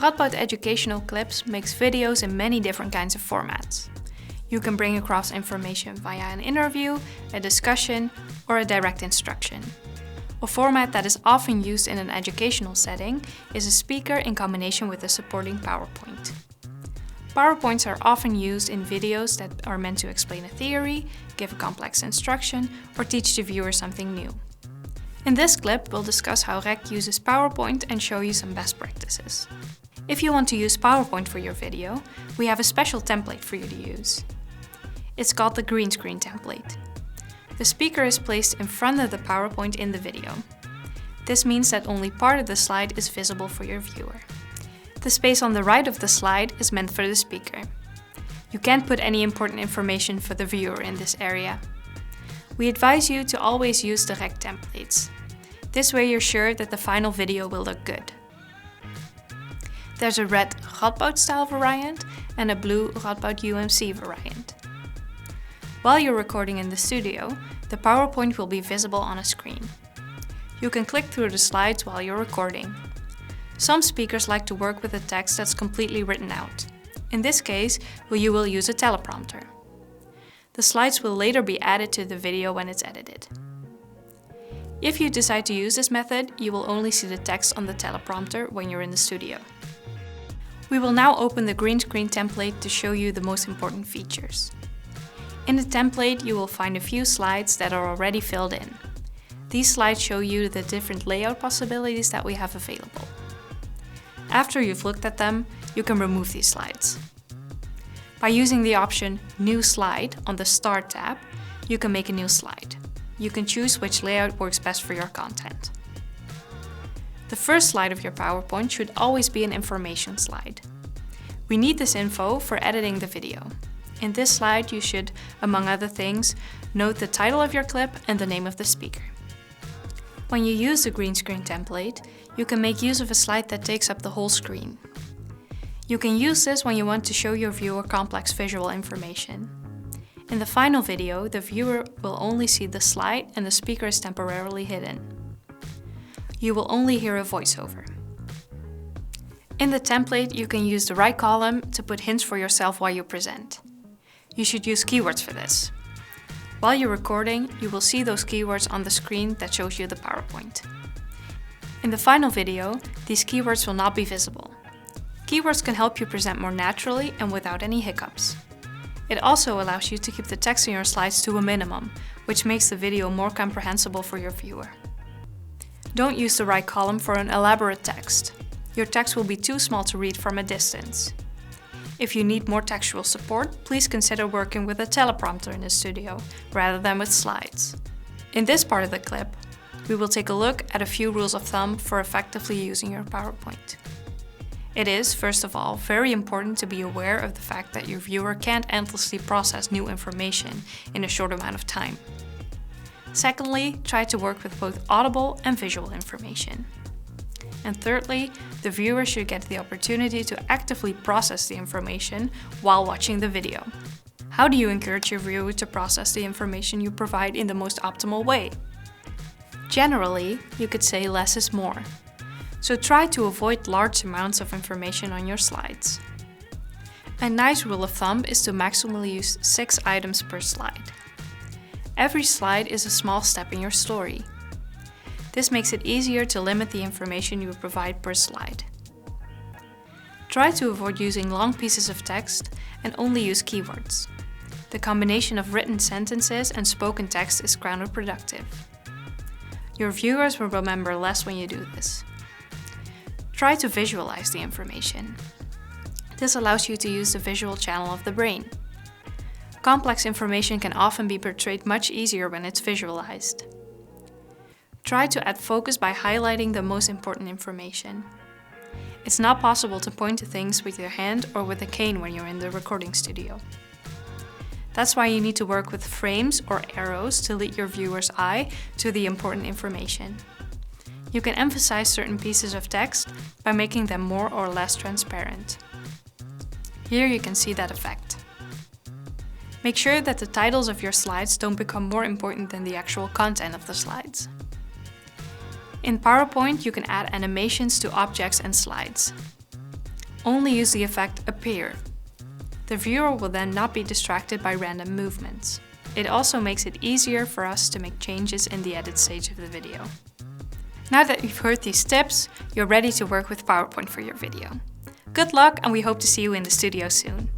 Radboud Educational Clips makes videos in many different kinds of formats. You can bring across information via an interview, a discussion, or a direct instruction. A format that is often used in an educational setting is a speaker in combination with a supporting PowerPoint. PowerPoints are often used in videos that are meant to explain a theory, give a complex instruction, or teach the viewer something new. In this clip, we'll discuss how REC uses PowerPoint and show you some best practices. If you want to use PowerPoint for your video, we have a special template for you to use. It's called the green screen template. The speaker is placed in front of the PowerPoint in the video. This means that only part of the slide is visible for your viewer. The space on the right of the slide is meant for the speaker. You can't put any important information for the viewer in this area. We advise you to always use the REC templates. This way you're sure that the final video will look good. There's a red Radboud style variant and a blue Radboud UMC variant. While you're recording in the studio, the PowerPoint will be visible on a screen. You can click through the slides while you're recording. Some speakers like to work with a text that's completely written out. In this case, you will use a teleprompter. The slides will later be added to the video when it's edited. If you decide to use this method, you will only see the text on the teleprompter when you're in the studio. We will now open the green screen template to show you the most important features. In the template, you will find a few slides that are already filled in. These slides show you the different layout possibilities that we have available. After you've looked at them, you can remove these slides. By using the option New Slide on the Start tab, you can make a new slide. You can choose which layout works best for your content. The first slide of your PowerPoint should always be an information slide. We need this info for editing the video. In this slide, you should, among other things, note the title of your clip and the name of the speaker. When you use the green screen template, you can make use of a slide that takes up the whole screen. You can use this when you want to show your viewer complex visual information. In the final video, the viewer will only see the slide and the speaker is temporarily hidden. You will only hear a voiceover. In the template, you can use the right column to put hints for yourself while you present. You should use keywords for this. While you're recording, you will see those keywords on the screen that shows you the PowerPoint. In the final video, these keywords will not be visible. Keywords can help you present more naturally and without any hiccups. It also allows you to keep the text in your slides to a minimum, which makes the video more comprehensible for your viewer. Don't use the right column for an elaborate text. Your text will be too small to read from a distance. If you need more textual support, please consider working with a teleprompter in the studio, rather than with slides. In this part of the clip, we will take a look at a few rules of thumb for effectively using your PowerPoint. It is, first of all, very important to be aware of the fact that your viewer can't endlessly process new information in a short amount of time. Secondly, try to work with both audible and visual information. And thirdly, the viewer should get the opportunity to actively process the information while watching the video. How do you encourage your viewer to process the information you provide in the most optimal way? Generally, you could say less is more. So try to avoid large amounts of information on your slides. A nice rule of thumb is to maximally use 6 items per slide. Every slide is a small step in your story. This makes it easier to limit the information you provide per slide. Try to avoid using long pieces of text and only use keywords. The combination of written sentences and spoken text is counterproductive. Your viewers will remember less when you do this. Try to visualize the information. This allows you to use the visual channel of the brain. Complex information can often be portrayed much easier when it's visualized. Try to add focus by highlighting the most important information. It's not possible to point to things with your hand or with a cane when you're in the recording studio. That's why you need to work with frames or arrows to lead your viewer's eye to the important information. You can emphasize certain pieces of text by making them more or less transparent. Here you can see that effect. Make sure that the titles of your slides don't become more important than the actual content of the slides. In PowerPoint, you can add animations to objects and slides. only use the effect Appear. The viewer will then not be distracted by random movements. It also makes it easier for us to make changes in the edit stage of the video. Now that you've heard these tips, you're ready to work with PowerPoint for your video. Good luck, and we hope to see you in the studio soon.